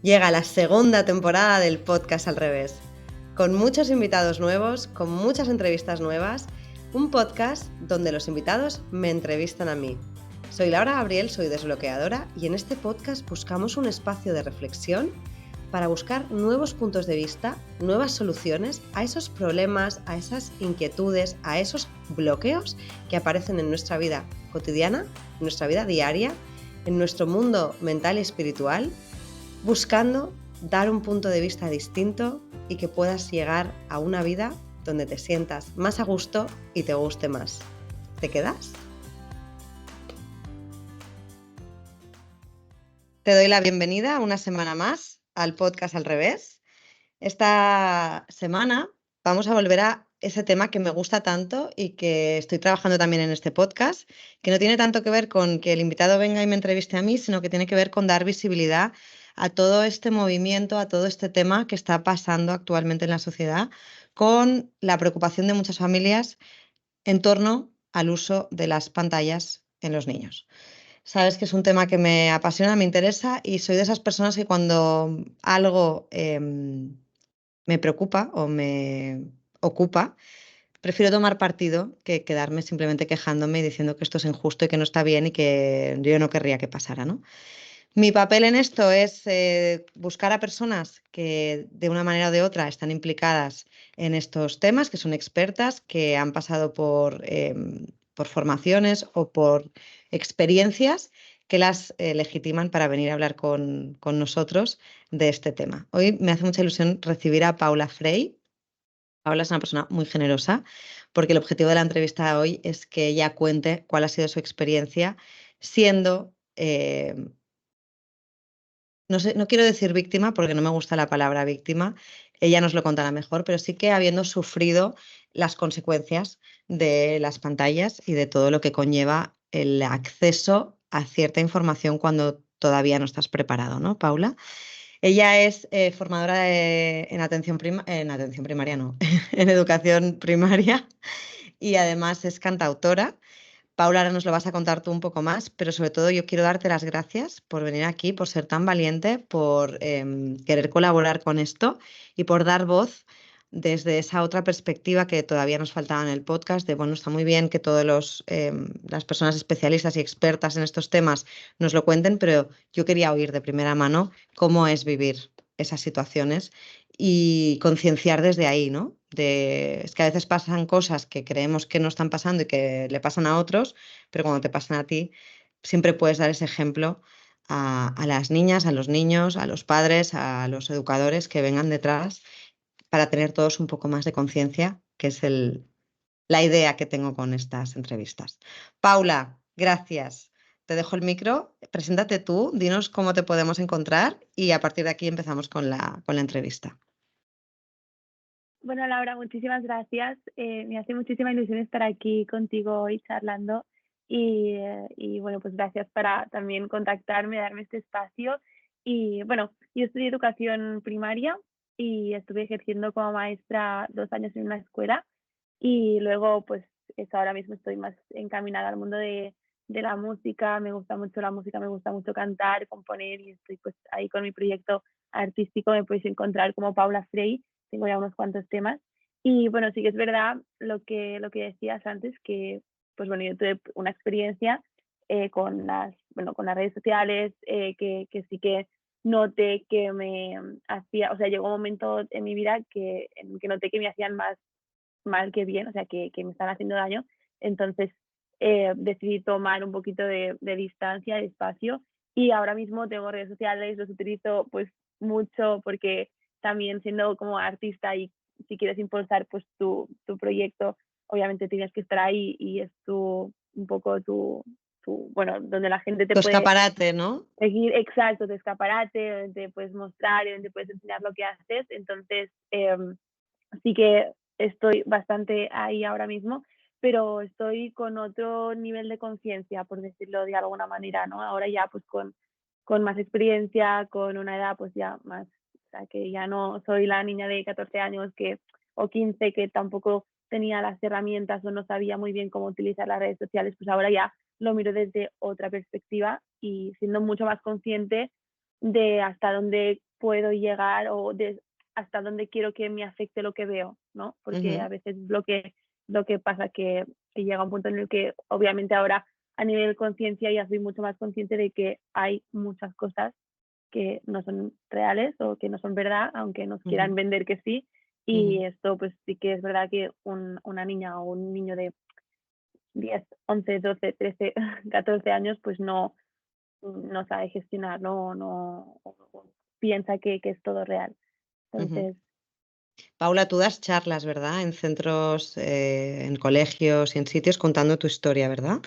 Llega la segunda temporada del podcast Al Revés, con muchos invitados nuevos, con muchas entrevistas nuevas, un podcast donde los invitados me entrevistan a mí. Soy Laura Gabriel, soy desbloqueadora y en este podcast buscamos un espacio de reflexión para buscar nuevos puntos de vista, nuevas soluciones a esos problemas, a esas inquietudes, a esos bloqueos que aparecen en nuestra vida cotidiana, en nuestra vida diaria, en nuestro mundo mental y espiritual, buscando dar un punto de vista distinto y que puedas llegar a una vida donde te sientas más a gusto y te guste más. ¿Te quedas? Te doy la bienvenida una semana más al podcast Al Revés. Esta semana vamos a volver a ese tema que me gusta tanto y que estoy trabajando también en este podcast, que no tiene tanto que ver con que el invitado venga y me entreviste a mí, sino que tiene que ver con dar visibilidad a todo este movimiento, a todo este tema que está pasando actualmente en la sociedad, con la preocupación de muchas familias en torno al uso de las pantallas en los niños. Sabes que es un tema que me apasiona, me interesa y soy de esas personas que cuando algo me preocupa o me ocupa, prefiero tomar partido que quedarme simplemente quejándome y diciendo que esto es injusto y que no está bien y que yo no querría que pasara, ¿no? Mi papel en esto es buscar a personas que de una manera o de otra están implicadas en estos temas, que son expertas, que han pasado por formaciones o por experiencias que las legitiman para venir a hablar con nosotros de este tema. Hoy me hace mucha ilusión recibir a Paula Frey. Paula es una persona muy generosa porque el objetivo de la entrevista de hoy es que ella cuente cuál ha sido su experiencia siendo no sé, no quiero decir víctima porque no me gusta la palabra víctima, ella nos lo contará mejor, pero sí que habiendo sufrido las consecuencias de las pantallas y de todo lo que conlleva el acceso a cierta información cuando todavía no estás preparado, ¿no, Paula? Ella es formadora en atención primaria, no, en educación primaria y además es cantautora. Paula, ahora nos lo vas a contar tú un poco más, pero sobre todo yo quiero darte las gracias por venir aquí, por ser tan valiente, por querer colaborar con esto y por dar voz desde esa otra perspectiva que todavía nos faltaba en el podcast, de, bueno, está muy bien que todas las personas especialistas y expertas en estos temas nos lo cuenten, pero yo quería oír de primera mano cómo es vivir esas situaciones y concienciar desde ahí, ¿no? Es que a veces pasan cosas que creemos que no están pasando y que le pasan a otros, pero cuando te pasan a ti, siempre puedes dar ese ejemplo a las niñas, a los niños, a los padres, a los educadores que vengan detrás para tener todos un poco más de conciencia, que es la idea que tengo con estas entrevistas. Paula, gracias. Te dejo el micro, preséntate tú, dinos cómo te podemos encontrar y a partir de aquí empezamos con la entrevista. Bueno, Laura, muchísimas gracias. Me hace muchísima ilusión estar aquí contigo hoy charlando y bueno, pues gracias para también contactarme, darme este espacio. Y bueno, yo estudié educación primaria y estuve ejerciendo como maestra 2 años en una escuela y luego pues ahora mismo estoy más encaminada al mundo de la música. Me gusta mucho la música, me gusta mucho cantar, componer y estoy pues ahí con mi proyecto artístico. Me podéis encontrar como Paula Frey, tengo ya unos cuantos temas. Y bueno, sí que es verdad lo que decías antes, que pues bueno, yo tuve una experiencia con las redes sociales, que sí que noté que me hacía, o sea, llegó un momento en mi vida en que noté que me hacían más mal que bien, o sea, que me están haciendo daño. Entonces decidí tomar un poquito de distancia, de espacio, y ahora mismo tengo redes sociales, los utilizo pues mucho porque también siendo como artista y si quieres impulsar pues tu proyecto, obviamente tienes que estar ahí y es un poco bueno, donde la gente te Tu puede escaparate, ¿no? seguir, exacto, tu escaparate, donde te puedes mostrar y donde puedes enseñar lo que haces. Entonces, sí que estoy bastante ahí ahora mismo, pero estoy con otro nivel de conciencia, por decirlo de alguna manera, ¿no? Ahora ya pues con más experiencia, con una edad pues ya más, o sea, que ya no soy la niña de 14 años o 15 que tampoco tenía las herramientas o no sabía muy bien cómo utilizar las redes sociales, pues ahora ya lo miro desde otra perspectiva y siendo mucho más consciente de hasta dónde puedo llegar o hasta dónde quiero que me afecte lo que veo, ¿no? Porque Ujú, a veces es lo que pasa que llega un punto en el que obviamente ahora a nivel conciencia ya soy mucho más consciente de que hay muchas cosas que no son reales o que no son verdad, aunque nos ujú, quieran vender que sí. ujú, Y esto pues sí que es verdad que una niña o un niño de 10 11 12 13 14 años pues no sabe gestionar, o piensa que es todo real. ujú. Entonces, Paula, tú das charlas, ¿verdad? En centros, en colegios y en sitios contando tu historia, ¿verdad?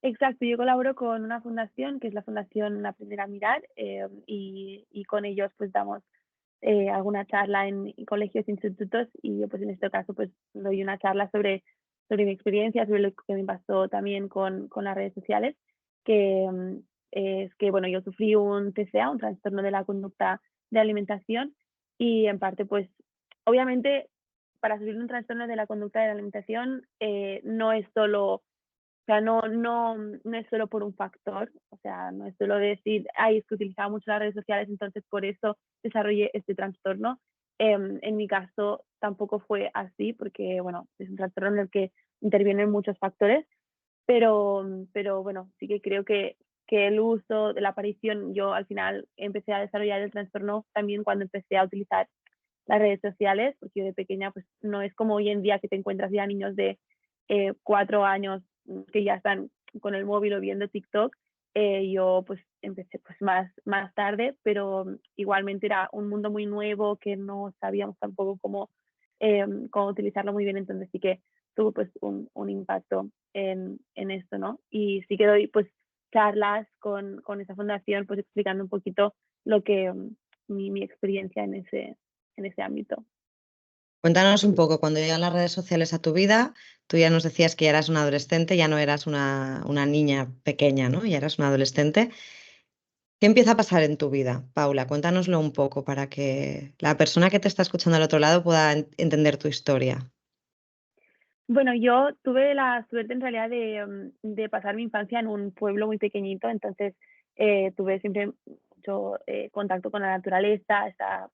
exacto, yo colaboro con una fundación que es la Fundación Aprender a Mirar, y con ellos pues damos alguna charla en colegios e institutos y yo pues en este caso pues doy una charla sobre mi experiencia, sobre lo que me pasó también con las redes sociales, que es que bueno, yo sufrí un TCA, un trastorno de la conducta de alimentación y en parte pues obviamente para sufrir un trastorno de la conducta de la alimentación no es solo o sea, no es solo por un factor, o sea, no es solo decir, ay, es que utilizaba mucho las redes sociales, entonces por eso desarrollé este trastorno. En mi caso tampoco fue así, porque, bueno, es un trastorno en el que intervienen muchos factores, pero bueno, sí que creo que el uso de la aparición, yo al final empecé a desarrollar el trastorno también cuando empecé a utilizar las redes sociales, porque yo de pequeña, pues no es como hoy en día que te encuentras ya niños de 4 años que ya están con el móvil o viendo TikTok. Yo pues empecé pues más tarde, pero igualmente era un mundo muy nuevo que no sabíamos tampoco cómo utilizarlo muy bien, entonces sí que tuvo pues un impacto en esto, ¿no? Y sí que doy pues charlas con esa fundación, pues explicando un poquito lo que mi experiencia en ese ámbito. Cuéntanos un poco, cuando llegan las redes sociales a tu vida, tú ya nos decías que ya eras una adolescente, ya no eras una niña pequeña, ¿no? Ya eras una adolescente. ¿Qué empieza a pasar en tu vida, Paula? Cuéntanoslo un poco para que la persona que te está escuchando al otro lado pueda entender tu historia. Bueno, yo tuve la suerte en realidad de pasar mi infancia en un pueblo muy pequeñito, entonces tuve siempre mucho contacto con la naturaleza, estaba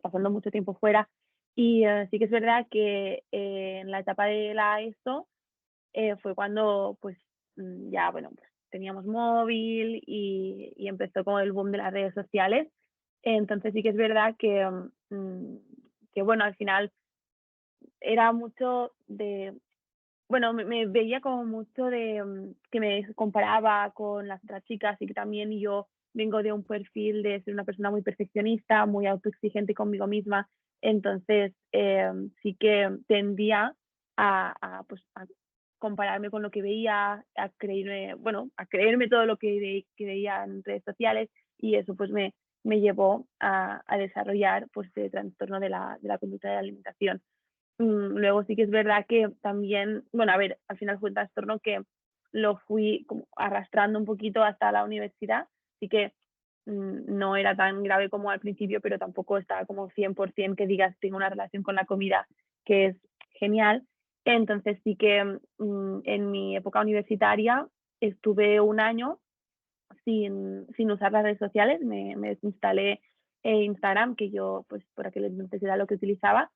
pasando mucho tiempo fuera y sí que es verdad que en la etapa de la ESO fue cuando pues ya, bueno, pues teníamos móvil y empezó como el boom de las redes sociales. Entonces sí que es verdad que bueno, al final era mucho de, bueno, me veía como mucho que me comparaba con las otras chicas y que también yo vengo de un perfil de ser una persona muy perfeccionista, muy autoexigente conmigo misma, entonces sí que tendía pues, a compararme con lo que veía, a creerme, bueno, a creerme todo lo que veía en redes sociales y eso pues me llevó a desarrollar pues el trastorno de la conducta de la alimentación. Luego sí que es verdad que también, bueno, a ver, al final fue un trastorno que lo fui como arrastrando un poquito hasta la universidad, así que no era tan grave como al principio, pero tampoco estaba como 100% que digas tengo una relación con la comida que es genial. Entonces sí que en mi época universitaria estuve un año sin usar las redes sociales, me desinstalé Instagram, que yo pues por aquel entonces era lo que utilizaba,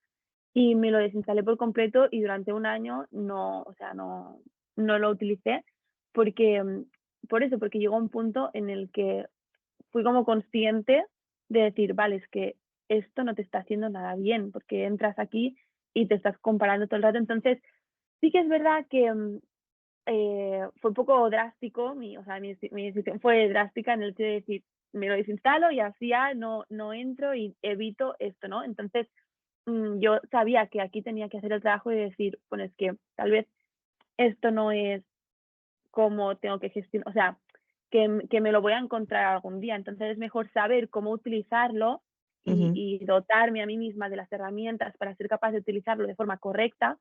y me lo desinstalé por completo y durante un año no, o sea, no lo utilicé porque, por eso, porque llegó un punto en el que fui como consciente de decir, vale, es que esto no te está haciendo nada bien, porque entras aquí y te estás comparando todo el rato. Entonces, sí que es verdad que fue un poco drástico, o sea, mi decisión fue drástica en el hecho de decir, me lo desinstalo y así ya no entro y evito esto, ¿no? Entonces, yo sabía que aquí tenía que hacer el trabajo y decir, bueno, es que tal vez esto no es como tengo que gestionar, o sea, que me lo voy a encontrar algún día. Entonces es mejor saber cómo utilizarlo Ujú. y dotarme a mí misma de las herramientas para ser capaz de utilizarlo de forma correcta,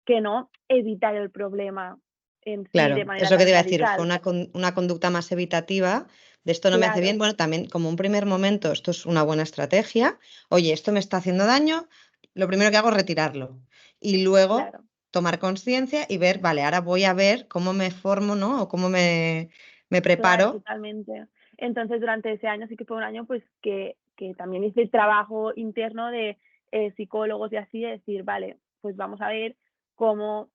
que no evitar el problema en sí de Claro, es manera lo que te tan iba a decir, fue radical. una conducta más evitativa, de esto no me hace bien, Claro, bueno, también como un primer momento, esto es una buena estrategia, oye, esto me está haciendo daño, lo primero que hago es retirarlo y luego claro. tomar conciencia y ver, vale, ahora voy a ver cómo me formo, ¿no? O cómo me Claro, preparo. totalmente. Entonces, durante ese año sí que fue un año, pues, que que también hice trabajo interno de psicólogos y así, de decir, vale, pues vamos a ver cómo,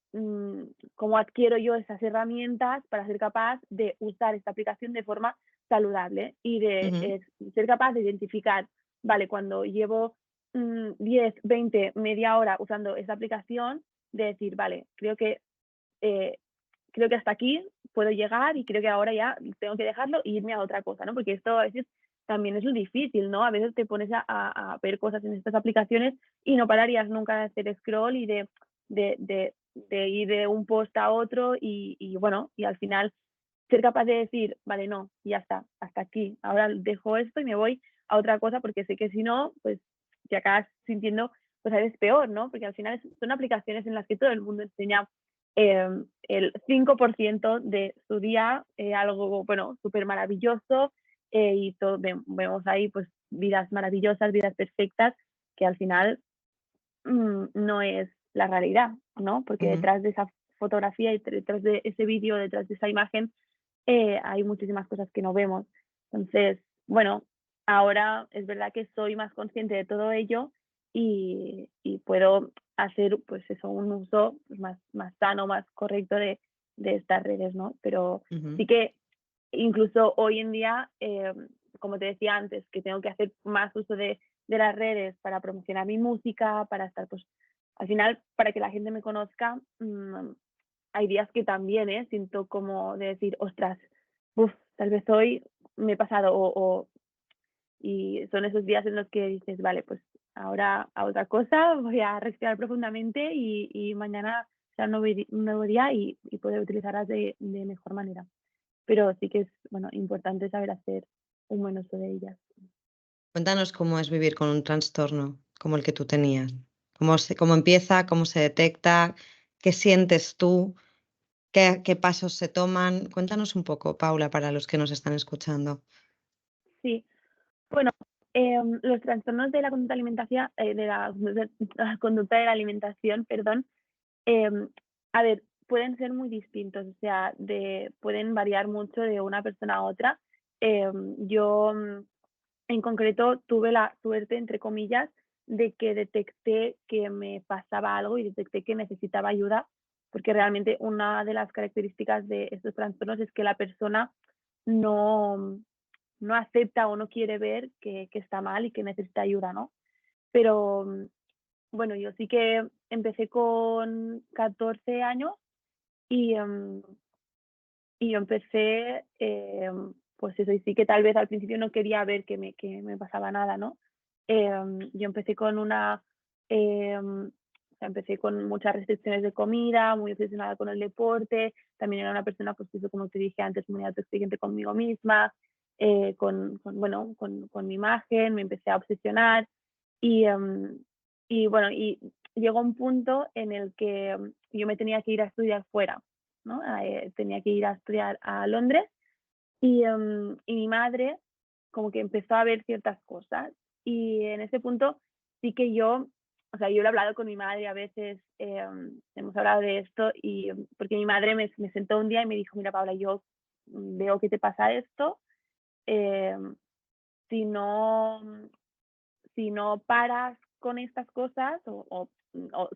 cómo adquiero yo esas herramientas para ser capaz de usar esta aplicación de forma saludable y de Ujú, ser capaz de identificar, vale, cuando llevo 10, 20, media hora usando esta aplicación, de decir, vale, eh, creo que hasta aquí puedo llegar y creo que ahora ya tengo que dejarlo e irme a otra cosa, ¿no? Porque esto a veces también es lo difícil, ¿no? A veces te pones a ver cosas en estas aplicaciones y no pararías nunca de hacer scroll y de ir de un post a otro y bueno, y al final ser capaz de decir, vale, no, ya está, hasta aquí, ahora dejo esto y me voy a otra cosa porque sé que si no, pues te acabas sintiendo, pues a veces peor, ¿no? Porque al final son aplicaciones en las que todo el mundo enseña el 5% de su día, algo, bueno, súper maravilloso y vemos ahí pues vidas maravillosas, vidas perfectas, que al final no es la realidad, ¿no? Porque ujú. detrás de esa fotografía y detrás de ese vídeo, detrás de esa imagen, hay muchísimas cosas que no vemos. Entonces, bueno, ahora es verdad que soy más consciente de todo ello y puedo hacer, pues eso, un uso pues, más sano, más correcto de estas redes, ¿no? Pero Ujú. sí que incluso hoy en día, como te decía antes, que tengo que hacer más uso de las redes para promocionar mi música, para estar, pues, al final, para que la gente me conozca, hay días que también, siento como de decir, ostras, uf, tal vez hoy me he pasado y son esos días en los que dices, vale, pues ahora a otra cosa, voy a respirar profundamente y mañana será un nuevo día y poder utilizarlas de mejor manera. Pero sí que es, bueno, importante saber hacer un buen uso de ellas. Cuéntanos cómo es vivir con un trastorno como el que tú tenías. Cómo empieza, cómo se detecta, qué sientes tú, qué pasos se toman. Cuéntanos un poco, Paula, para los que nos están escuchando. Sí, bueno, los trastornos de la conducta alimentacia de la conducta de la alimentación, perdón, em, a ver, pueden ser muy distintos, o sea, pueden variar mucho de una persona a otra. Yo, en concreto, tuve la suerte, entre comillas, de que detecté que me pasaba algo y detecté que necesitaba ayuda, porque realmente una de las características de estos trastornos es que la persona no no acepta o no quiere ver que está mal y que necesita ayuda, ¿no? Pero bueno, yo sí que empecé con 14 años y, y yo empecé, pues eso, y sí que tal vez al principio no quería ver que me pasaba nada, ¿no? Yo empecé con o sea, empecé con muchas restricciones de comida, muy obsesionada con el deporte, también era una persona, pues eso, como te dije antes, muy autoexigente conmigo misma, bueno, con mi imagen, me empecé a obsesionar y, y bueno, y llegó un punto en el que yo me tenía que ir a estudiar fuera, ¿no? Tenía que ir a estudiar a Londres y mi madre como que empezó a ver ciertas cosas y en ese punto sí que yo, o sea, yo lo he hablado con mi madre a veces, hemos hablado de esto y porque mi madre me sentó un día y me dijo, mira Paula, yo veo que te pasa esto, eh, si no, si no paras con estas cosas o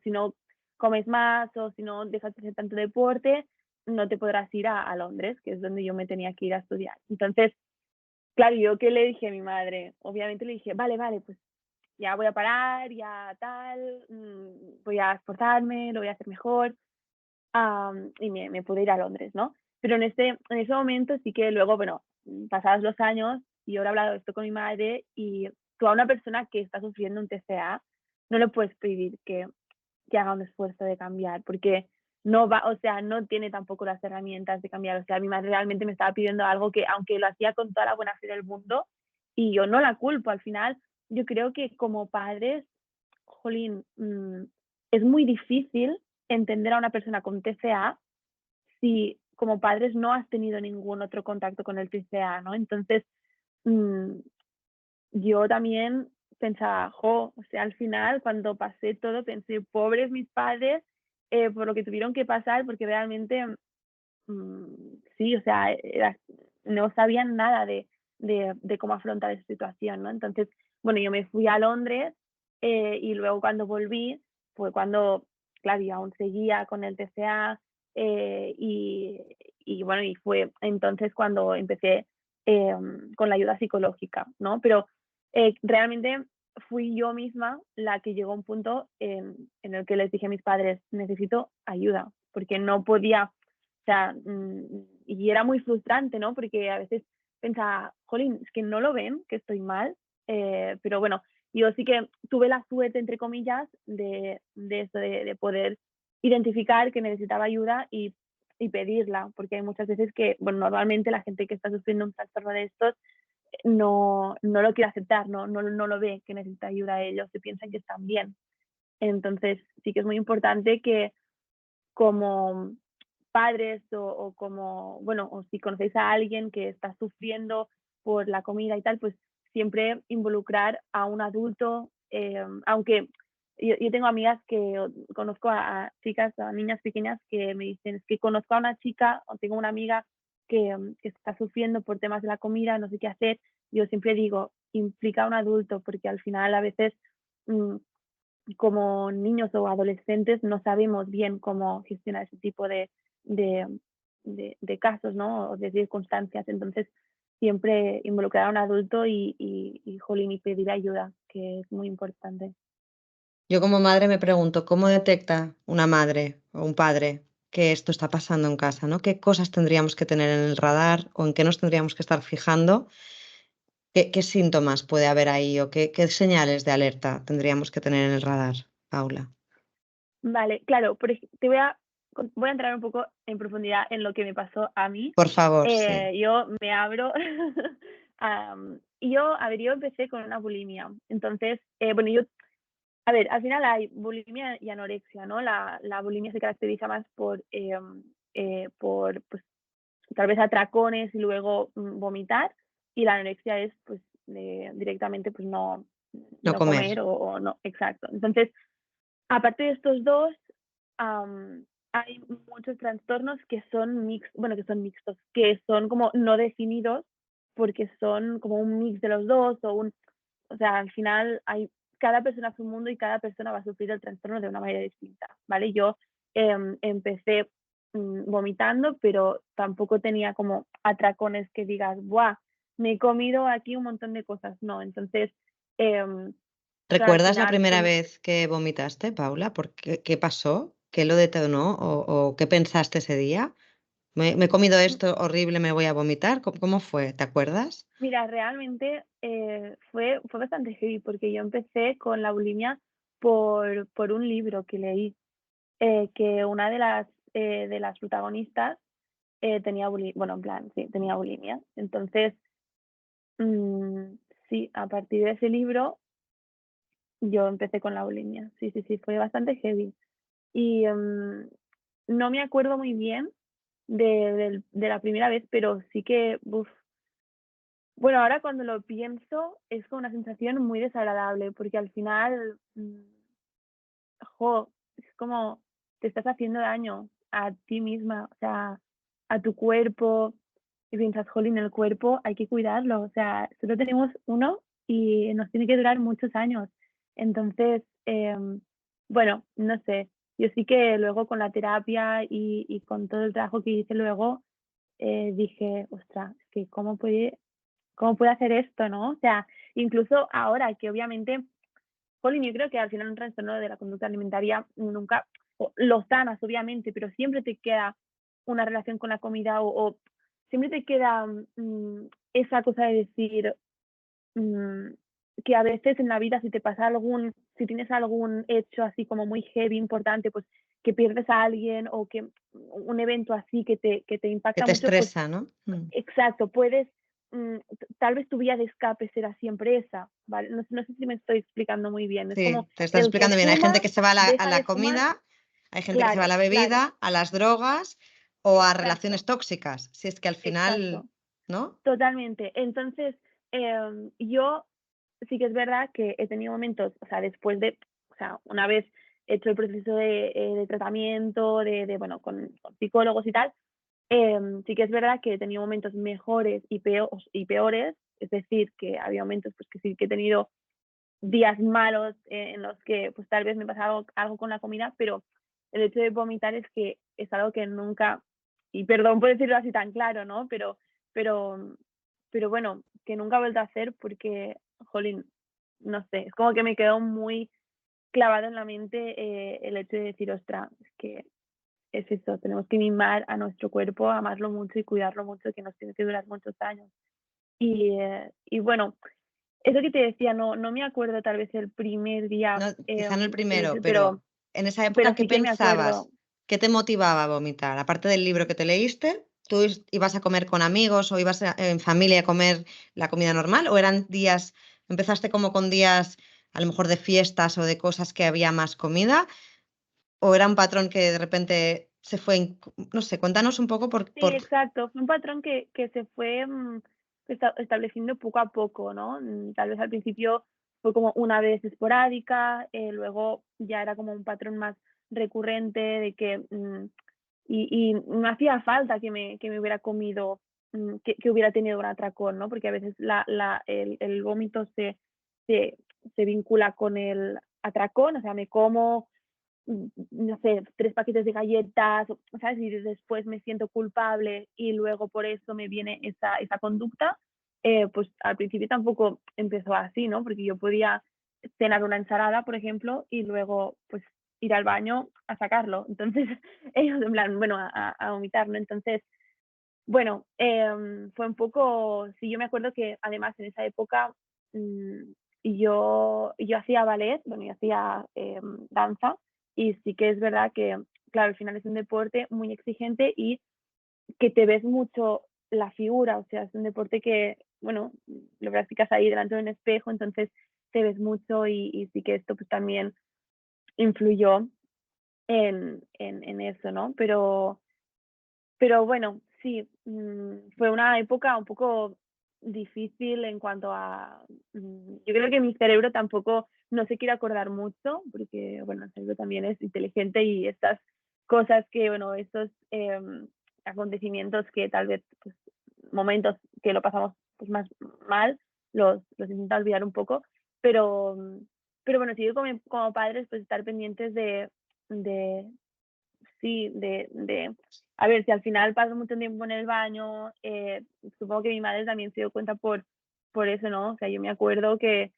si no comes más o si no dejas de hacer tanto deporte, no te podrás ir a Londres, que es donde yo me tenía que ir a estudiar. Entonces, claro, yo qué le dije a mi madre, obviamente le dije, vale, vale, pues ya voy a parar, ya tal, voy a esforzarme, lo voy a hacer mejor, y me pude ir a Londres, ¿no? Pero en ese momento sí que luego, bueno, pasados los años, y yo he hablado de esto con mi madre, y tú a una persona que está sufriendo un TCA no le puedes pedir que haga un esfuerzo de cambiar, porque no va, o sea, no tiene tampoco las herramientas de cambiar. O sea, mi madre realmente me estaba pidiendo algo que, aunque lo hacía con toda la buena fe del mundo, y yo no la culpo, al final, yo creo que como padres, jolín, es muy difícil entender a una persona con TCA si como padres no has tenido ningún otro contacto con el TCA, ¿no? Entonces, mm, yo también pensaba, jo, o sea, al final, cuando pasé todo, pensé, pobres mis padres, por lo que tuvieron que pasar, porque realmente, sí, o sea, no sabían nada de cómo afrontar esa situación, ¿no? Entonces, bueno, yo me fui a Londres y luego cuando volví fue cuando, claro, yo aún seguía con el TCA eh, y, y bueno, y fue entonces cuando empecé con la ayuda psicológica, ¿no? Pero realmente fui yo misma la que llegó a un punto en el que les dije a mis padres, necesito ayuda, porque no podía, o sea, y era muy frustrante, ¿no? Porque a veces pensaba, jolín, es que no lo ven, que estoy mal, pero bueno, yo sí que tuve la suerte, entre comillas, de eso, de poder identificar que necesitaba ayuda y pedirla, porque hay muchas veces que, bueno, normalmente la gente que está sufriendo un trastorno de estos no lo quiere aceptar, no lo ve que necesita ayuda, ellos se piensan que están bien. Entonces, sí que es muy importante que como padres o como, bueno, o si conocéis a alguien que está sufriendo por la comida y tal, pues siempre involucrar a un adulto, aunque yo tengo amigas que conozco a chicas, a niñas pequeñas que me dicen, es que conozco a una chica o tengo una amiga que está sufriendo por temas de la comida, no sé qué hacer. Yo siempre digo, implica a un adulto, porque al final a veces mm, como niños o adolescentes no sabemos bien cómo gestionar ese tipo de, de casos, ¿no? O de circunstancias. Entonces, siempre involucrar a un adulto jolín, y pedir ayuda, que es muy importante. Yo como madre me pregunto, ¿cómo detecta una madre o un padre que esto está pasando en casa, ¿no? ¿Qué cosas tendríamos que tener en el radar o en qué nos tendríamos que estar fijando? ¿Qué síntomas puede haber ahí o qué señales de alerta tendríamos que tener en el radar, Paula? Vale, claro, voy a entrar un poco en profundidad en lo que me pasó a mí. Por favor, sí. Yo me abro. Y yo, a ver, yo empecé con una bulimia. Entonces, bueno, yo a ver, al final hay bulimia y anorexia, ¿no? La bulimia se caracteriza más por pues, tal vez atracones y luego vomitar, y la anorexia es pues directamente pues No no comer. comer o no, exacto. Entonces, aparte de estos dos, hay muchos trastornos que son bueno, que son mixtos, que son como no definidos porque son como un mix de los dos o sea, al final cada persona es un mundo y cada persona va a sufrir el trastorno de una manera distinta, ¿vale? Yo empecé vomitando, pero tampoco tenía como atracones que digas, ¡buah! Me he comido aquí un montón de cosas, no. Entonces, em, claro, al ¿Recuerdas la final, primera como, vez que vomitaste, Paula? ¿Qué pasó? ¿Qué lo detonó o qué pensaste ese día? ¿Me he comido esto horrible, me voy a vomitar? ¿Cómo fue? ¿Te acuerdas? mira, realmente fue bastante heavy porque yo empecé con la bulimia por un libro que leí, que una de las protagonistas tenía bulimia, bueno, en plan, sí, tenía bulimia. Entonces, mm, sí, a partir de ese libro yo empecé con la bulimia. Sí, sí, sí, fue bastante heavy. Y no me acuerdo muy bien de la primera vez, pero sí que, uf, bueno, ahora cuando lo pienso es como una sensación muy desagradable, porque al final, es como te estás haciendo daño a ti misma, o sea, a tu cuerpo, y piensas, jolín, el cuerpo hay que cuidarlo, o sea, solo tenemos uno y nos tiene que durar muchos años. Entonces, bueno, no sé, yo sí que luego con la terapia y con todo el trabajo que hice luego, dije, ostras, es que cómo puede hacer esto, ¿no? O sea, incluso ahora que obviamente jolín, yo creo que al final un trastorno de la conducta alimentaria nunca, lo sanas obviamente, pero siempre te queda una relación con la comida o siempre te queda esa cosa de decir mm, que a veces en la vida si te pasa si tienes algún hecho así como muy heavy, importante, pues que pierdes a alguien o que un evento así que te Que impacta te mucho, pues estresa, ¿no? exacto, puedes, tal vez tu vía de escape será siempre esa, ¿vale? No sé si me estoy explicando muy bien. Es como Sí, te estás el que explicando bien. Hay gente fuma, que se va a a deja la de fumar, comida, hay gente que se va a claro, la claro, bebida, a las drogas o a relaciones exacto, tóxicas. Si es que al final, exacto, ¿no? totalmente. Entonces, yo sí que es verdad que he tenido momentos, o sea, o sea, una vez hecho el proceso de tratamiento, bueno, con psicólogos y tal, sí que es verdad que he tenido momentos mejores y peores, es decir, que había momentos pues, que sí que he tenido días malos en los que pues tal vez me pasa algo con la comida, pero el hecho de vomitar es que es algo que nunca, y perdón por decirlo así tan claro, ¿no? Pero, pero bueno, que nunca he vuelto a hacer porque, jolín, no sé, es como que me quedó muy clavado en la mente el hecho de decir, ostras, es que es eso, tenemos que mimar a nuestro cuerpo, amarlo mucho y cuidarlo mucho, que nos tiene que durar muchos años. Y bueno, eso que te decía, no me acuerdo tal vez el primer día, No, quizá no el el primero, hecho, pero en esa pero época, ¿qué sí que me acuerdo. pensabas? ¿Qué te motivaba a vomitar? Aparte del libro que te leíste, ¿tú ibas a comer con amigos o ibas en familia a comer la comida normal? ¿O eran días, empezaste como con días a lo mejor de fiestas o de cosas que había más comida? ¿O era un patrón que de repente se fue, no sé, cuéntanos un poco Sí, exacto, fue un patrón que se fue estableciendo poco a poco, ¿no? Tal vez al principio fue como una vez esporádica, luego ya era como un patrón más recurrente de que y no hacía falta que me hubiera comido, que hubiera tenido un atracón, ¿no? Porque a veces el vómito se, se vincula con el atracón, o sea, me como, no sé, 3 paquetes de galletas, ¿sabes? Y después me siento culpable y luego por eso me viene esa conducta, pues al principio tampoco empezó así, ¿no? Porque yo podía cenar una ensalada, por ejemplo, y luego pues ir al baño a sacarlo. Entonces, ellos en plan, bueno, a vomitarlo. Entonces, bueno, fue un poco, sí, yo me acuerdo que además en esa época mm, yo hacía ballet, bueno, yo hacía danza y sí que es verdad que, claro, al final es un deporte muy exigente y que te ves mucho la figura, o sea, es un deporte que, bueno, lo practicas ahí delante de un espejo, entonces te ves mucho y sí que esto pues también influyó en eso, ¿no? Pero bueno, sí, fue una época un poco difícil en cuanto a, yo creo que mi cerebro tampoco no se quiere acordar mucho, porque, bueno, el cerebro también es inteligente y estas cosas que, bueno, estos acontecimientos que tal vez, pues, momentos que lo pasamos pues, más mal, los intenta olvidar un poco, pero, pero bueno, sí, como padres, pues estar pendientes de, sí, a ver, si al final paso mucho tiempo en el baño, supongo que mi madre también se dio cuenta por eso, ¿no? O sea, yo me acuerdo que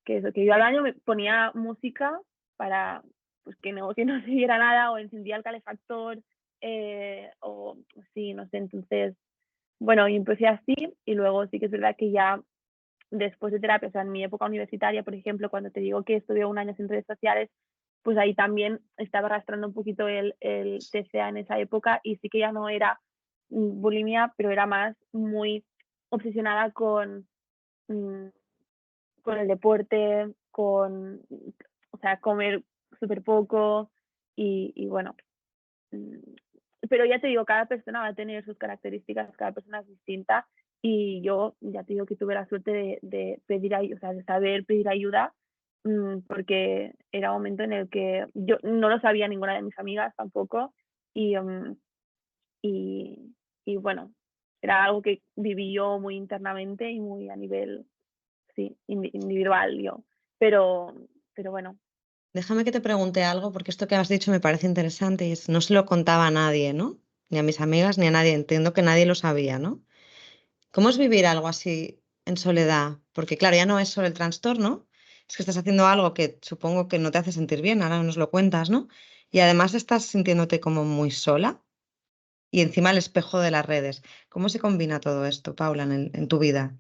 eso, que yo al baño me ponía música para, pues que no se viera nada, o encendía el calefactor, o sí, no sé, entonces, bueno, y empecé así, y luego sí que es verdad que ya después de terapia, o sea, en mi época universitaria, por ejemplo, cuando te digo que estuve un año sin redes sociales, pues ahí también estaba arrastrando un poquito el TCA en esa época y sí que ya no era bulimia, pero era más muy obsesionada mm, con el deporte, o sea, comer súper poco y bueno, mm, pero ya te digo, cada persona va a tener sus características, cada persona es distinta y yo ya te digo que tuve la suerte de pedir ayuda, o sea, de saber pedir ayuda, porque era un momento en el que yo no lo sabía ninguna de mis amigas tampoco y, y, y bueno, era algo que viví yo muy internamente y muy a nivel, sí, individual yo, pero, pero bueno, Déjame que te pregunte algo, porque esto que has dicho me parece interesante y es, no se lo contaba a nadie, ¿no? Ni a mis amigas ni a nadie. Entiendo que nadie lo sabía, ¿no? ¿Cómo es vivir algo así en soledad? Porque claro, ya no es solo el trastorno, es que estás haciendo algo que supongo que no te hace sentir bien, ahora nos lo cuentas, ¿no? Y además estás sintiéndote como muy sola y encima el espejo de las redes. ¿Cómo se combina todo esto, Paula, en tu vida?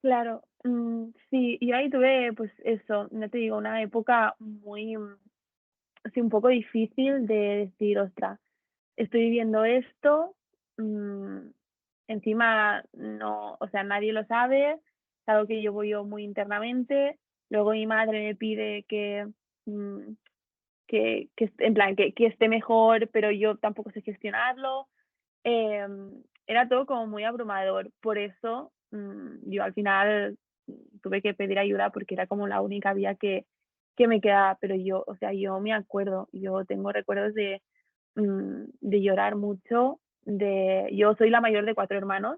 claro, sí, yo ahí tuve, pues eso, no te digo, una época muy, sí, un poco difícil de decir, ostras, estoy viviendo esto, encima no, o sea, nadie lo sabe, es algo que llevo yo muy internamente, luego mi madre me pide mm, en plan, que esté mejor, pero yo tampoco sé gestionarlo, era todo como muy abrumador, por eso yo al final tuve que pedir ayuda porque era como la única vía que me quedaba, pero yo, o sea, yo me acuerdo, yo tengo recuerdos de llorar mucho, yo soy la mayor de 4 hermanos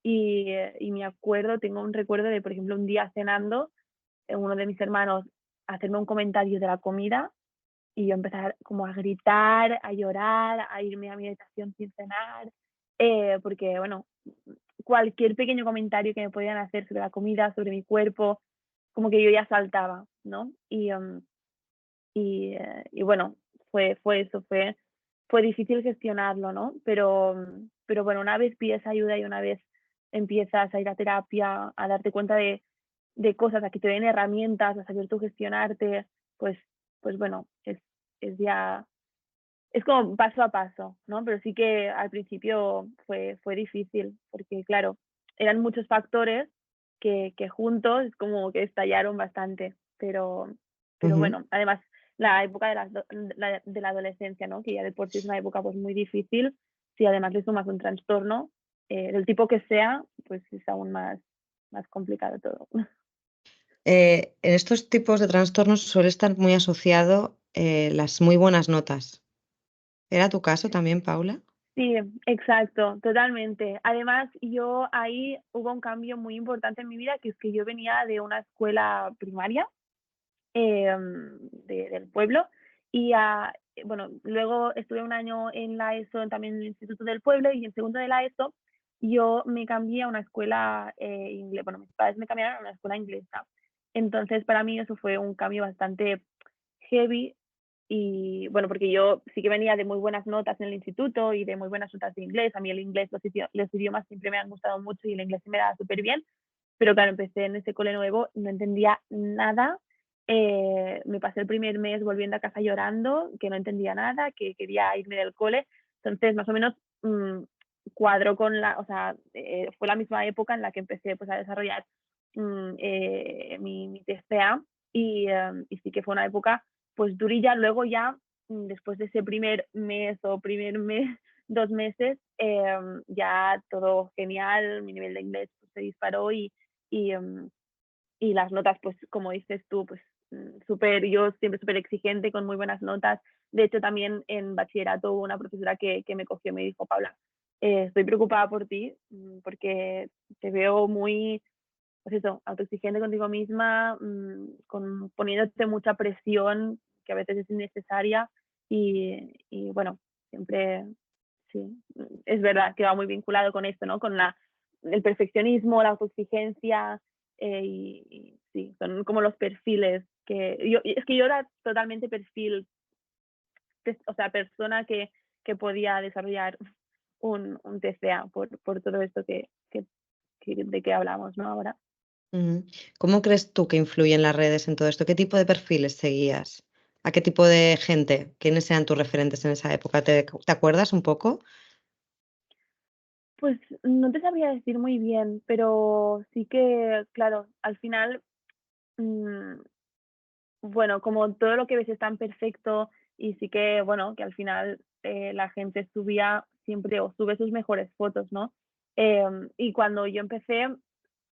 y me acuerdo, tengo un recuerdo de, por ejemplo, un día cenando uno de mis hermanos hacerme un comentario de la comida y yo empezar como a gritar, a llorar, a irme a mi habitación sin cenar, porque, bueno, cualquier pequeño comentario que me podían hacer sobre la comida, sobre mi cuerpo, como que yo ya saltaba, ¿no? Y bueno, fue eso, fue difícil gestionarlo, ¿no? Pero bueno, una vez pides ayuda y una vez empiezas a ir a terapia, a darte cuenta de cosas, a que te den herramientas, a saber tú gestionarte, pues, pues bueno, es ya, es como paso a paso, ¿no? Pero sí que al principio fue difícil, porque claro, eran muchos factores que juntos como que estallaron bastante, pero Ujú. bueno, además la época de la adolescencia, ¿no? Que ya de por sí es una época pues muy difícil, si además le sumas un trastorno, del tipo que sea, pues es aún más complicado todo. En estos tipos de trastornos suele estar muy asociado, las muy buenas notas. ¿Era tu caso también, Paula? Sí, exacto, totalmente. Además, yo ahí hubo un cambio muy importante en mi vida, que es que yo venía de una escuela primaria del pueblo y bueno, luego estuve un año en la ESO, también en el Instituto del Pueblo y en segundo de la ESO yo me cambié a una escuela inglesa, bueno, mis padres me cambiaron a una escuela inglesa. Entonces, para mí eso fue un cambio bastante heavy y bueno, porque yo sí que venía de muy buenas notas en el instituto y de muy buenas notas de inglés. A mí el inglés, los idiomas siempre me han gustado mucho y el inglés se me da súper bien. Pero claro, empecé en ese cole nuevo, no entendía nada. Me pasé el primer mes volviendo a casa llorando, que no entendía nada, que quería irme del cole. Entonces, más o menos mmm, cuadró con o sea, fue la misma época en la que empecé pues, a desarrollar mi TCA y sí que fue una época pues durilla. Luego ya, después de ese primer mes o primer mes, 2 meses, ya todo genial, mi nivel de inglés pues, se disparó y, um, y las notas, pues como dices tú, pues súper, yo siempre súper exigente, con muy buenas notas. De hecho, también en bachillerato hubo una profesora que me cogió y me dijo, Paula, estoy preocupada por ti porque te veo muy, pues eso, autoexigente contigo misma, poniéndote mucha presión que a veces es innecesaria y bueno, siempre, sí, es verdad que va muy vinculado con esto, ¿no? Con el perfeccionismo, la autoexigencia y sí, son como los perfiles es que yo era totalmente perfil, o sea, persona que podía desarrollar un TCA por todo esto de que hablamos, ¿no? Ahora. Ujú. ¿Cómo crees tú que influyen las redes en todo esto? ¿Qué tipo de perfiles seguías? ¿A qué tipo de gente? ¿Quiénes eran tus referentes en esa época? ¿Te acuerdas un poco? Pues no te sabría decir muy bien, pero sí que, claro, al final, mm, bueno, como todo lo que ves es tan perfecto y sí que, bueno, que al final la gente subía siempre o sube sus mejores fotos, ¿no? Y cuando yo empecé,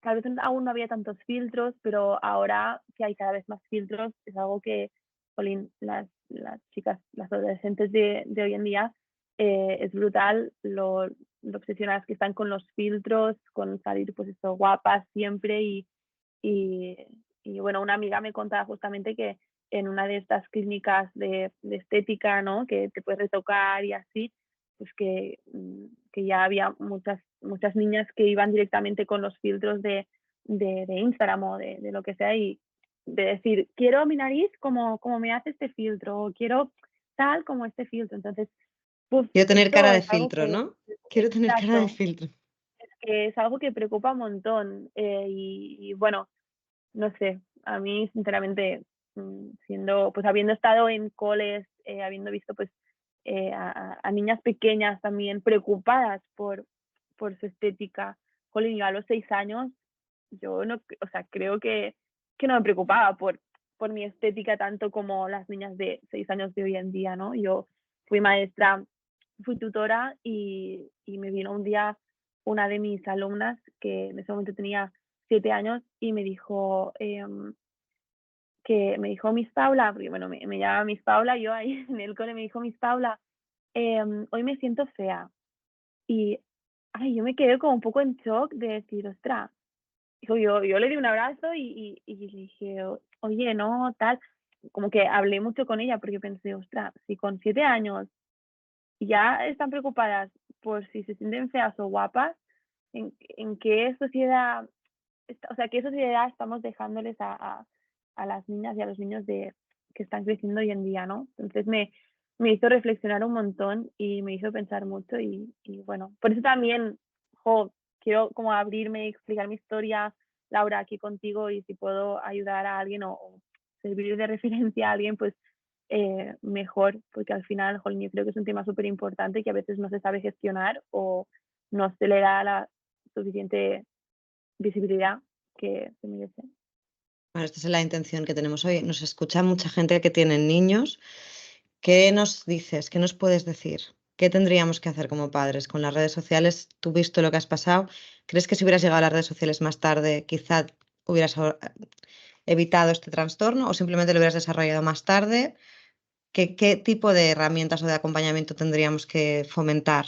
tal vez aún no había tantos filtros, pero ahora que hay cada vez más filtros, es algo que, jolín, las chicas, las adolescentes de hoy en día, es brutal lo obsesionadas que están con los filtros, con salir pues esto, guapas siempre y, y bueno, una amiga me contaba justamente que en una de estas clínicas de estética, ¿no? Que te puedes retocar y así, pues que ya había muchas niñas que iban directamente con los filtros de Instagram o de lo que sea y de decir, quiero mi nariz como me hace este filtro, o quiero tal como este filtro. Entonces, pues Quiero tener cara esto de es algo filtro, que, ¿no? Quiero tener cara de exacto, filtro. es que es algo que preocupa un montón. Y bueno, no sé, a mí sinceramente, siendo, pues habiendo estado en coles, habiendo visto pues a niñas pequeñas también preocupadas por su estética, jolín, yo a los 6 años, yo no, o sea, creo que no me preocupaba por mi estética tanto como las niñas de 6 años de hoy en día, ¿no? Yo fui maestra, fui tutora y me vino un día una de mis alumnas que en ese momento tenía 7 años y me dijo que me dijo Miss Paula, porque bueno, me llama Miss Paula, yo ahí en el cole me dijo Miss Paula, hoy me siento fea. Y ay, yo me quedé como un poco en shock de decir, ostras, Dijo, yo le di un abrazo y le dije: Oye, no, tal". Como que hablé mucho con ella porque pensé: "Ostras, si con 7 años ya están preocupadas por si se sienten feas o guapas, en qué sociedad o sea, qué sociedad estamos dejándoles a las niñas y a los niños que están creciendo hoy en día, ¿no?". Entonces me hizo reflexionar un montón y me hizo pensar mucho y bueno, por eso también, quiero como abrirme y explicar mi historia, Laura, aquí contigo y si puedo ayudar a alguien o servir de referencia a alguien, pues mejor, porque al final, jolín, yo creo que es un tema súper importante que a veces no se sabe gestionar o no se le da la suficiente visibilidad que se merece. Bueno, esta es la intención que tenemos hoy. Nos escucha mucha gente que tiene niños. ¿Qué nos dices? ¿Qué nos puedes decir? ¿Qué tendríamos que hacer como padres con las redes sociales? Tú visto lo que has pasado, ¿crees que si hubieras llegado a las redes sociales más tarde, quizá hubieras evitado este trastorno o simplemente lo hubieras desarrollado más tarde? ¿Qué tipo de herramientas o de acompañamiento tendríamos que fomentar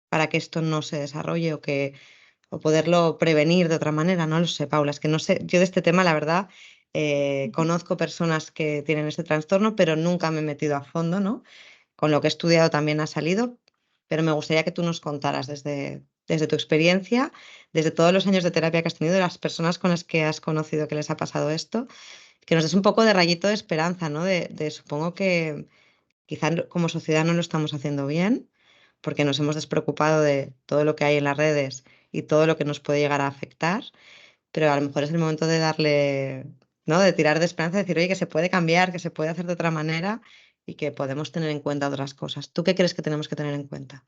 para que esto no se desarrolle o poderlo prevenir de otra manera? No lo sé, Paula, es que no sé, yo de este tema, la verdad, Ujú. conozco personas que tienen este trastorno, pero nunca me he metido a fondo, ¿no? Con lo que he estudiado también ha salido, pero me gustaría que tú nos contaras desde tu experiencia, desde todos los años de terapia que has tenido, de las personas con las que has conocido que les ha pasado esto, que nos des un poco de rayito de esperanza, ¿no? De supongo que quizá como sociedad no lo estamos haciendo bien, porque nos hemos despreocupado de todo lo que hay en las redes y todo lo que nos puede llegar a afectar, pero a lo mejor es el momento de darle, ¿no? De tirar de esperanza, decir, oye, que se puede cambiar, que se puede hacer de otra manera y que podemos tener en cuenta otras cosas. ¿Tú qué crees que tenemos que tener en cuenta?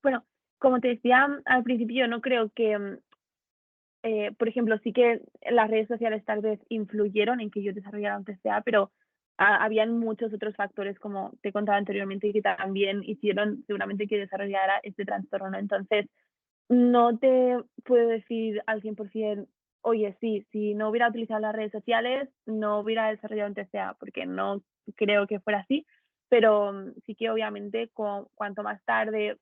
Bueno, como te decía al principio, yo no creo que, por ejemplo, sí que las redes sociales tal vez influyeron en que yo desarrollara un TCA, pero habían muchos otros factores, como te he contado anteriormente, que también hicieron seguramente que desarrollara este trastorno, ¿no? Entonces, no te puedo decir al 100%, oye, sí, si no hubiera utilizado las redes sociales, no hubiera desarrollado un TCA, porque no creo que fuera así, pero sí que obviamente cuanto más tarde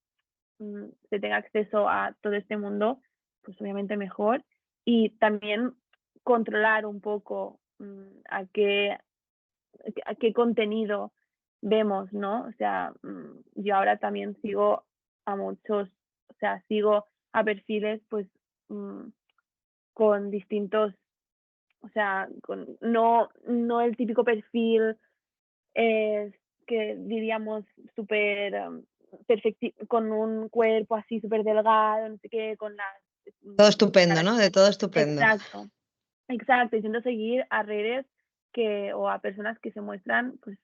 se tenga acceso a todo este mundo, pues obviamente mejor. Y también controlar un poco a qué contenido vemos, ¿no? O sea, yo ahora también sigo a muchos, o sea, sigo a perfiles pues mm, con distintos, o sea, no el típico perfil que diríamos súper con un cuerpo así súper delgado, no sé qué, con las Todo estupendo, caras. ¿no? De todo estupendo. Exacto, exacto. Intento seguir a redes o a personas que se muestran pues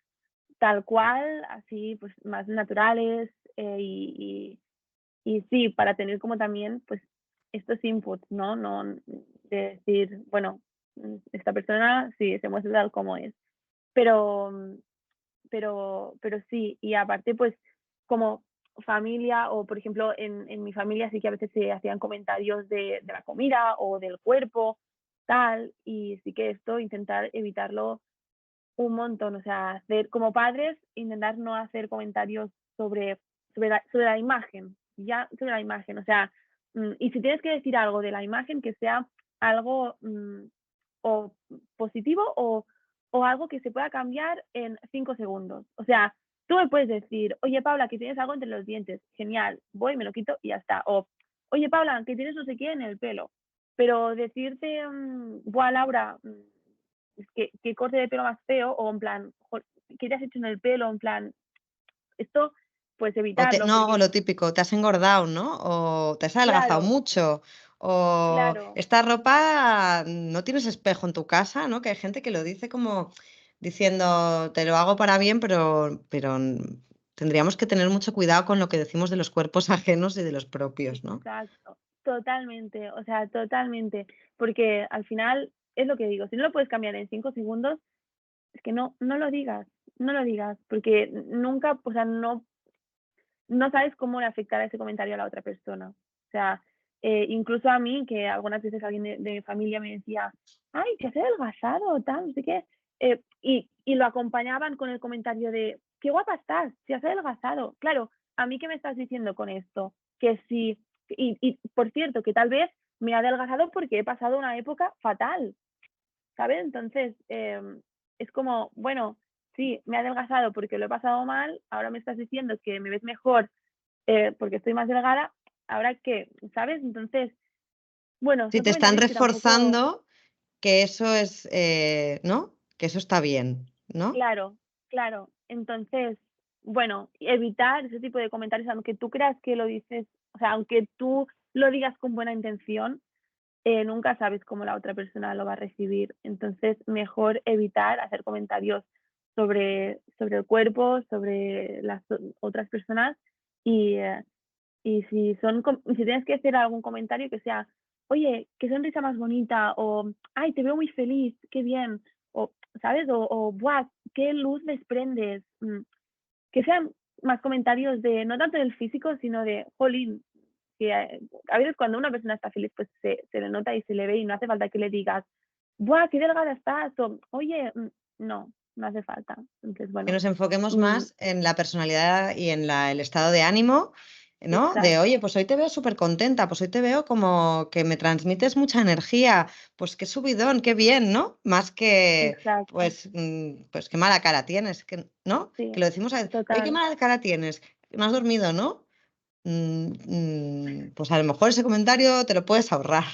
tal cual, así pues más naturales y sí, para tener como también pues estos inputs, ¿no? No de decir, bueno, esta persona sí se muestra tal como es. Pero, pero sí, y aparte, pues, como familia o, por ejemplo, en mi familia sí que a veces se hacían comentarios de la comida o del cuerpo, tal, y sí que esto intentar evitarlo un montón, o sea, hacer como padres, intentar no hacer comentarios sobre la imagen, ya sobre la imagen, o sea, y si tienes que decir algo de la imagen, que sea algo o positivo o algo que se pueda cambiar en 5 segundos. O sea, tú me puedes decir, oye Paula, que tienes algo entre los dientes, genial, voy, me lo quito y ya está. O, oye Paula, que tienes no sé qué en el pelo. Pero decirte, buah, Laura, qué corte de pelo más feo, o en plan, ¿qué te has hecho en el pelo? En plan, esto, pues evitarlo, No, o porque, lo típico, te has engordado, ¿no? O te has adelgazado claro, mucho. O claro, esta ropa no tienes espejo en tu casa, ¿no? Que hay gente que lo dice como diciendo, te lo hago para bien, pero tendríamos que tener mucho cuidado con lo que decimos de los cuerpos ajenos y de los propios, ¿no? exacto, totalmente, o sea, totalmente, porque al final es lo que digo, si no lo puedes cambiar en 5 segundos, es que no lo digas, no lo digas, porque nunca, o sea, no sabes cómo le afectará ese comentario a la otra persona. O sea, incluso a mí, que algunas veces alguien de mi familia me decía, ay, te has adelgazado, tal, no sé qué, y lo acompañaban con el comentario de, qué guapa estás, te has adelgazado. Claro, ¿a mí qué me estás diciendo con esto? Que sí, y por cierto, que tal vez me he adelgazado porque he pasado una época fatal, ¿sabes? Entonces, es como, bueno, sí, me he adelgazado porque lo he pasado mal, ahora me estás diciendo que me ves mejor porque estoy más delgada, ¿ahora qué? ¿Sabes? Entonces, bueno, Si son te están comentarios que tampoco, reforzando que eso es, ¿no? Que eso está bien, ¿no? claro, claro. Entonces, bueno, evitar ese tipo de comentarios, aunque tú creas que lo dices, o sea, aunque tú lo digas con buena intención, nunca sabes cómo la otra persona lo va a recibir. Entonces, mejor evitar hacer comentarios sobre el cuerpo, sobre las otras personas y, y si tienes que hacer algún comentario que sea, oye, qué sonrisa más bonita, o ay, te veo muy feliz, qué bien, o, ¿sabes? O buah, qué luz desprendes. Que sean más comentarios de, no tanto del físico, sino de, jolín, que a veces cuando una persona está feliz, pues se le nota y se le ve y no hace falta que le digas, buah, qué delgada estás, o oye, no, no hace falta. Entonces, Que bueno, nos enfoquemos mm, más en la personalidad y en el estado de ánimo, ¿no? De, exacto, oye, pues hoy te veo súper contenta, pues hoy te veo como que me transmites mucha energía, pues qué subidón, qué bien, ¿no? Más que, exacto, pues qué mala cara tienes, ¿no? Que sí, lo decimos a veces, oye, qué total. mala cara tienes, no has dormido, ¿no? Pues a lo mejor ese comentario te lo puedes ahorrar.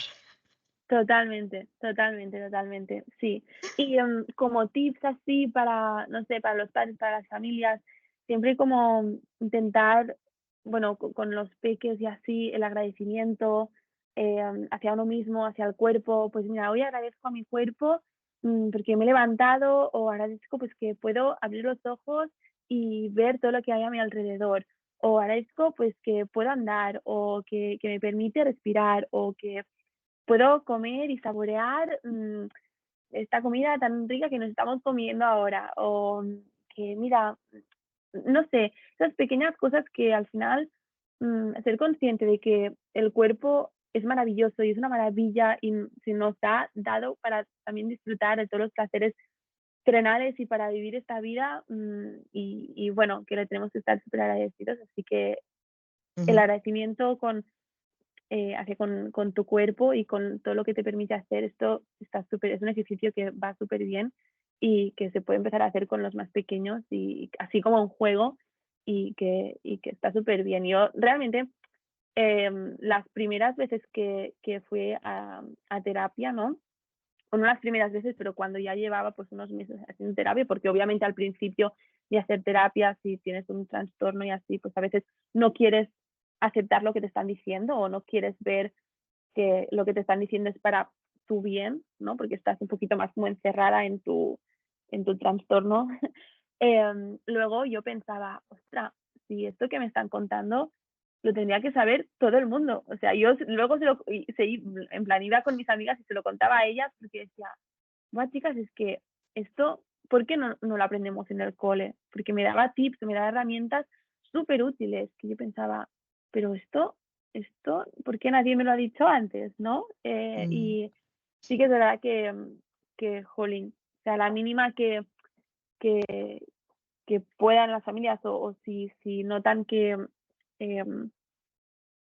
Totalmente, totalmente, totalmente, sí. Y como tips así para, no sé, para los padres, para las familias, siempre como intentar, bueno, con los peques y así, el agradecimiento hacia uno mismo, hacia el cuerpo. Pues mira, hoy agradezco a mi cuerpo porque me he levantado o agradezco pues que puedo abrir los ojos y ver todo lo que hay a mi alrededor. O agradezco pues que puedo andar o que me permite respirar o que puedo comer y saborear esta comida tan rica que nos estamos comiendo ahora. O que, mira, no sé, esas pequeñas cosas que al final, ser consciente de que el cuerpo es maravilloso y es una maravilla y se nos ha dado para también disfrutar de todos los placeres terrenales y para vivir esta vida y bueno, que le tenemos que estar súper agradecidos. Así que el Ujú. agradecimiento hacia con tu cuerpo y con todo lo que te permite hacer. Esto está súper, es un ejercicio que va súper bien y que se puede empezar a hacer con los más pequeños y así como un juego y que está súper bien. Yo realmente las primeras veces que fui a terapia, ¿no? O no las primeras veces, pero cuando ya llevaba pues unos meses haciendo terapia, porque obviamente al principio de hacer terapia, si tienes un trastorno y así, pues a veces no quieres aceptar lo que te están diciendo o no quieres ver que lo que te están diciendo es para tu bien, ¿no? Porque estás un poquito más como encerrada en tu trastorno. Luego yo pensaba, ostras, si esto que me están contando lo tendría que saber todo el mundo. O sea, yo luego en plan iba con mis amigas y se lo contaba a ellas porque decía, bueno, chicas, es que esto, ¿por qué no lo aprendemos en el cole? Porque me daba tips, me daba herramientas súper útiles que yo pensaba, pero ¿por qué nadie me lo ha dicho antes, no? Mm. Y sí que es verdad que jolín, o sea, la mínima que, que puedan las familias o si notan que em,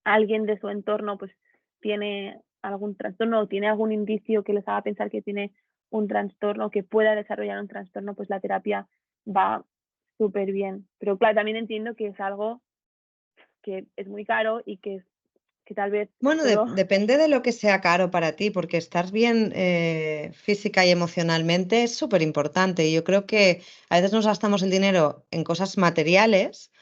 alguien de su entorno pues tiene algún trastorno o tiene algún indicio que les haga pensar que tiene un trastorno, que pueda desarrollar un trastorno, pues la terapia va súper bien. Pero claro, también entiendo que es algo que es muy caro y que tal vez Bueno, solo, depende de lo que sea caro para ti, porque estar bien física y emocionalmente es súper importante. Y yo creo que a veces nos gastamos el dinero en cosas materiales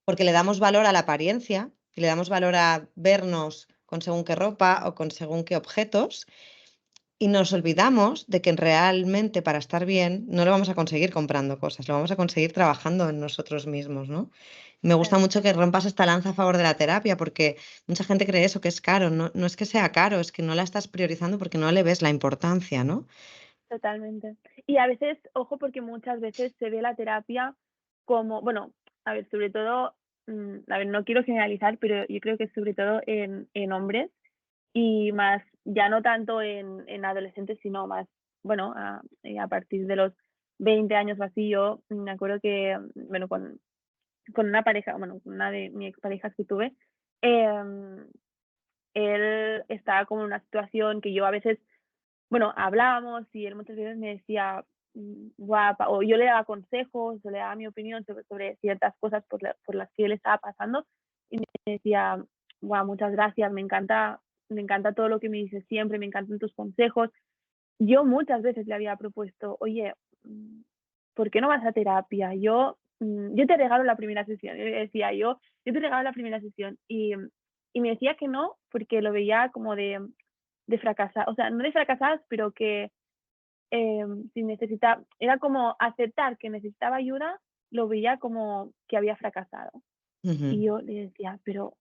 porque le damos valor a la apariencia y le damos valor a vernos con según qué ropa o con según qué objetos y nos olvidamos de que realmente para estar bien no lo vamos a conseguir comprando cosas, lo vamos a conseguir trabajando en nosotros mismos, ¿no? Me gusta claro, mucho que rompas esta lanza a favor de la terapia porque mucha gente cree eso, que es caro. No, no es que sea caro, es que no la estás priorizando porque no le ves la importancia, ¿no? totalmente. Y a veces, ojo, porque muchas veces se ve la terapia como, bueno, a ver, sobre todo, a ver, no quiero generalizar, pero yo creo que sobre todo en hombres, y más, ya no tanto en adolescentes, sino más, bueno, a partir de los 20 años o así, yo me acuerdo que, bueno, con una pareja, bueno, con una de mis exparejas que tuve, eh, él estaba como en una situación que yo a veces, bueno, hablábamos y él muchas veces me decía, guapa, o yo le daba consejos, o le daba mi opinión sobre ciertas cosas por las que él estaba pasando, y me decía, guau, muchas gracias, me encanta todo lo que me dices siempre, me encantan tus consejos. Yo muchas veces le había propuesto, oye, ¿por qué no vas a terapia? Yo te regalo la primera sesión. Yo le decía, yo te regalo la primera sesión. Y me decía que no, porque lo veía como de fracasar, o sea, no de fracasadas, pero que si necesitaba, era como aceptar que necesitaba ayuda, lo veía como que había fracasado. Ujú. Y yo le decía, pero,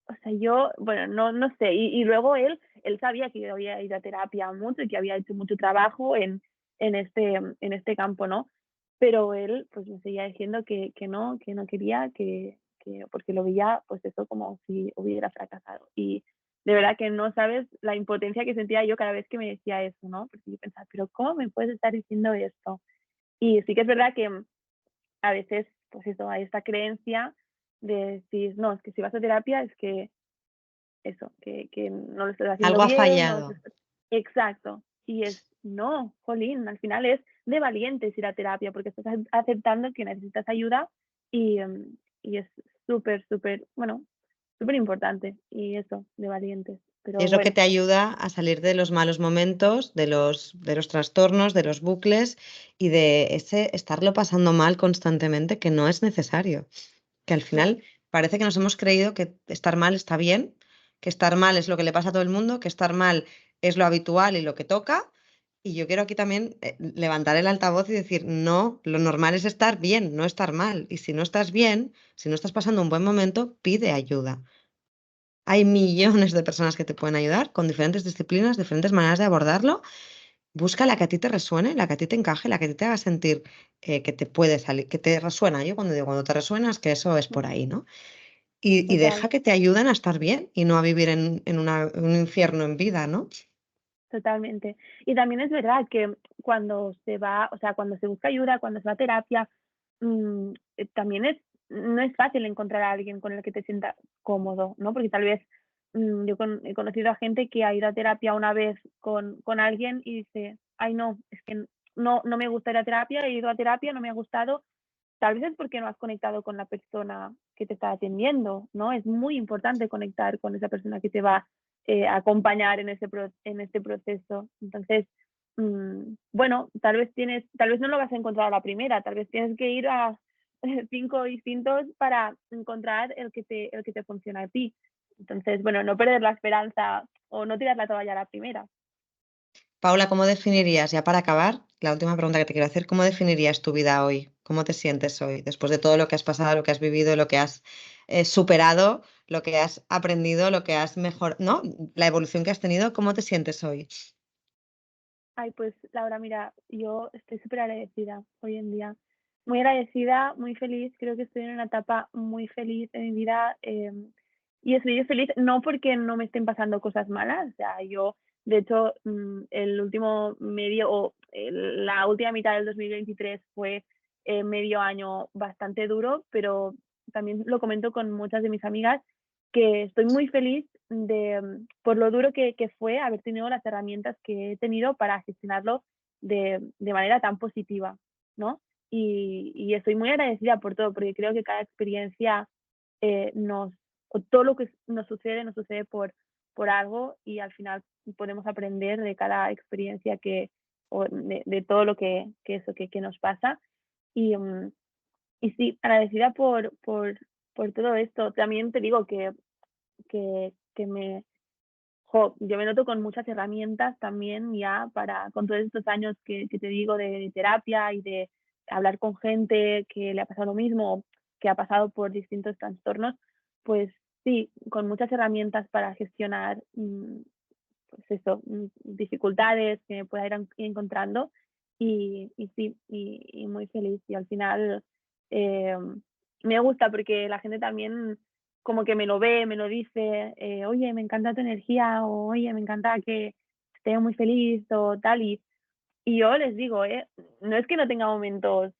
o sea, bueno, no sé. Y luego él sabía que yo había ido a terapia mucho y que había hecho mucho trabajo en este campo, ¿no? Pero él, pues, me seguía diciendo que no quería, porque lo veía, pues, eso como si hubiera fracasado. Y de verdad que no sabes la impotencia que sentía yo cada vez que me decía eso, ¿no? Porque yo pensaba: "¿Pero cómo me puedes estar diciendo esto?". Y sí que es verdad que a veces, pues eso, hay esta creencia de decir: "No, es que si vas a terapia es que eso, que no lo estás haciendo Algo ha bien, no lo fallado. estás". Exacto. Y no, jolín, al final es de valientes ir a terapia, porque estás aceptando que necesitas ayuda y es súper, súper, bueno, súper importante. Y eso, de valientes. Y Pero es lo que bueno, te ayuda a salir de los malos momentos, de los trastornos, de los bucles y de ese estarlo pasando mal constantemente, que no es necesario. Que al no, final parece que nos hemos creído que estar mal está bien, que estar mal es lo que le pasa a todo el mundo, que estar mal es lo habitual y lo que toca. Y yo quiero aquí también levantar el altavoz y decir, no, lo normal es estar bien, no estar mal. Y si no estás bien, si no estás pasando un buen momento, pide ayuda. Hay millones de personas que te pueden ayudar con diferentes disciplinas, diferentes maneras de abordarlo. Busca la que a ti te resuene, la que a ti te encaje, la que a ti te haga sentir que te puede salir, que te resuena. Yo cuando digo cuando te resuena es que eso es por ahí, ¿no? Y deja total. que te ayuden a estar bien y no a vivir en un infierno en vida, ¿no? Totalmente. Y también es verdad que cuando se va, o sea, cuando se busca ayuda, cuando se va a terapia, también no es fácil encontrar a alguien con el que te sientas cómodo, ¿no? Porque tal vez he conocido a gente que ha ido a terapia una vez con alguien y dice, ay, no, es que no me gusta ir a terapia, he ido a terapia, no me ha gustado. Tal vez es porque no has conectado con la persona que te está atendiendo, ¿no? Es muy importante conectar con esa persona que te va a acompañar en este proceso. Entonces, bueno, tal vez no lo vas a encontrar a la primera, tal vez tienes que ir a 5 distintos para encontrar el que te funciona a ti. Entonces, bueno, no perder la esperanza o no tirar la toalla a la primera. Paula, ¿cómo definirías, ya para acabar, la última pregunta que te quiero hacer, ¿cómo definirías tu vida hoy? ¿Cómo te sientes hoy? Después de todo lo que has pasado, lo que has vivido, lo que has superado, lo que has aprendido, lo que has mejor, ¿no? La evolución que has tenido, ¿cómo te sientes hoy? Ay, pues Laura, mira, yo estoy súper agradecida hoy en día. Muy agradecida, muy feliz. Creo que estoy en una etapa muy feliz en mi vida. Y estoy feliz no porque no me estén pasando cosas malas. O sea, yo, de hecho, el último medio o la última mitad del 2023 fue medio año bastante duro, pero también lo comento con muchas de mis amigas que estoy muy feliz por lo duro que fue haber tenido las herramientas que he tenido para gestionarlo de manera tan positiva, ¿no? Y estoy muy agradecida por todo, porque creo que cada experiencia o todo lo que nos sucede por algo y al final podemos aprender de cada experiencia o de todo lo que nos pasa. Y, y sí, agradecida por todo esto. También te digo que yo me noto con muchas herramientas también ya con todos estos años que te digo de terapia y de hablar con gente que le ha pasado lo mismo, que ha pasado por distintos trastornos, pues sí, con muchas herramientas para gestionar, pues eso, dificultades que me pueda ir encontrando y sí, y muy feliz. Y al final eh, me gusta porque la gente también como que me lo ve, me lo dice, oye, me encanta tu energía o oye, me encanta que esté muy feliz o tal. Y yo les digo, no es que no tenga momentos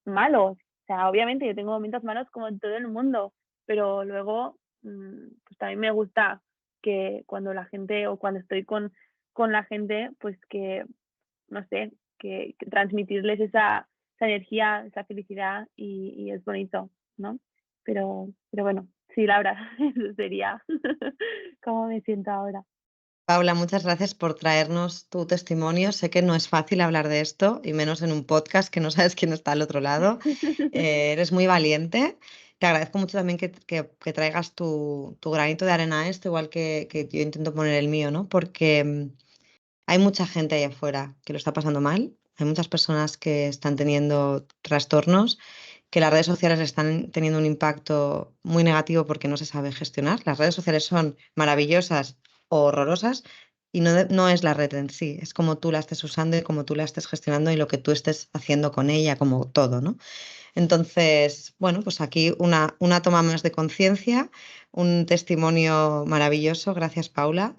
malos, o sea, obviamente yo tengo momentos malos como en todo el mundo, pero luego pues también me gusta que cuando la gente o cuando estoy con la gente, pues que, no sé, que transmitirles esa energía, esa felicidad y es bonito, ¿no? Pero bueno, sí, Laura, eso sería cómo me siento ahora. Paula, muchas gracias por traernos tu testimonio. Sé que no es fácil hablar de esto, y menos en un podcast que no sabes quién está al otro lado. Eres muy valiente. Te agradezco mucho también que traigas tu granito de arena a esto, igual que yo intento poner el mío, ¿no? Porque hay mucha gente ahí afuera que lo está pasando mal. Hay muchas personas que están teniendo trastornos, que las redes sociales están teniendo un impacto muy negativo porque no se sabe gestionar. Las redes sociales son maravillosas o horrorosas y no es la red en sí, es como tú la estés usando y cómo tú la estés gestionando y lo que tú estés haciendo con ella, como todo, ¿no? Entonces, bueno, pues aquí una toma más de conciencia, un testimonio maravilloso. Gracias, Paula,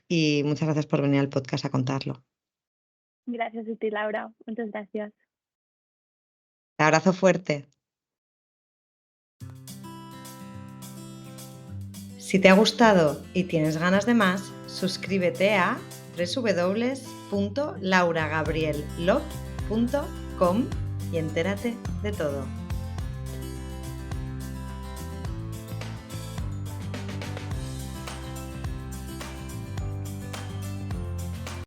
y muchas gracias por venir al podcast a contarlo. Gracias a ti, Laura. Muchas gracias. Te abrazo fuerte. Si te ha gustado y tienes ganas de más, suscríbete a www.lauragabriellop.com y entérate de todo.